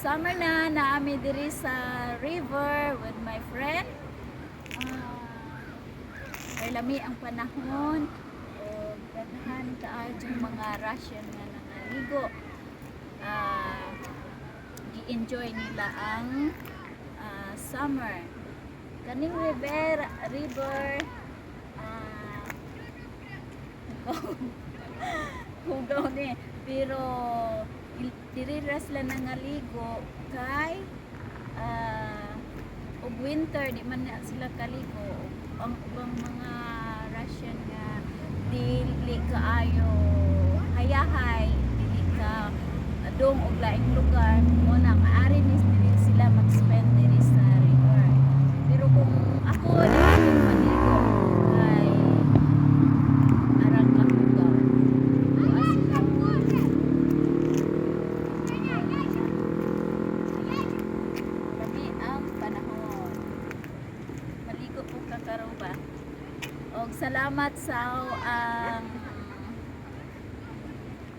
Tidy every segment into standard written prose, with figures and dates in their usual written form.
summer na naami diri sa river with my friend. Ay lami ang panahon. Ganahan kaayo yung mga Russian nga nangaligo. I-enjoy nila ang summer. Kaning river hugaw ni pero diri ra sila nangaligo kay og winter di man na sila kaligo. Ang ubang mga Russian nga dili kaayo hayahay, dili ka dong og laing lugar mo na maaari ni dili sila mag-spend diri sa river. Pero kung ako dili maligo kay arang kahugaw. Lami ang panahon. Maligo po kakaraw ba? Og salamat sa ang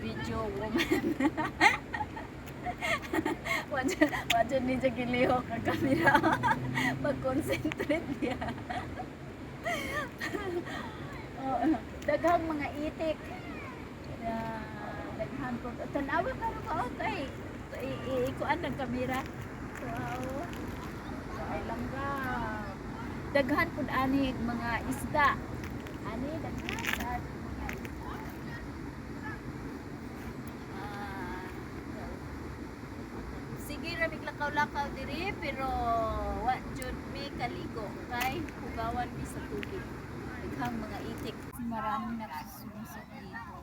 video woman. Wajan ni siya giliho ka kamera. Mag-concentrate niya. Daghang mga itik. Daghang ko. Tanawa ka rin ba? Okay. Ikuan ng kamera. Wow. Ay lang ka. Daghan pud ani mga isda. Ani daghan. Sige ra miglakaw-lakaw diri pero wa jud mi kaligo kay hugawan mi sa tubig. Daghang mga itik. Marami na sumusok dito.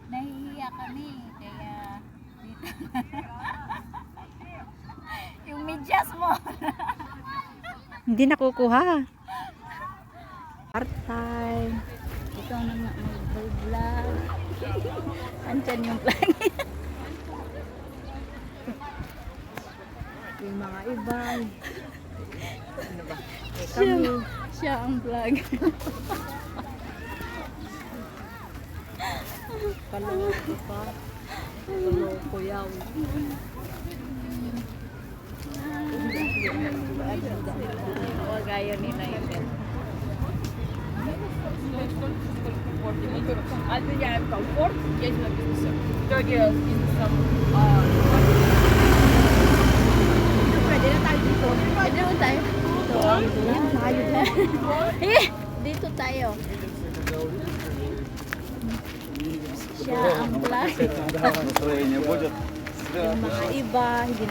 Nahihiya kami kaya dito. Yung medyas mo. Hindi nakukuha. Part-time. Ikaw na nga mag-vlog. Andyan yung vlog. Yung mga iba. Ano ba? Siya ang vlog. Kaloko pa. Kaloko yaw. Huwag ayaw nila yun. Also ja, im Komfort, jetzt noch ein bisschen. Da geht es in Pwede na tayo dito. Pwede na tayo. Dito tayo. Siya ang vlog. Настроение будет. Yung mga iba, hindi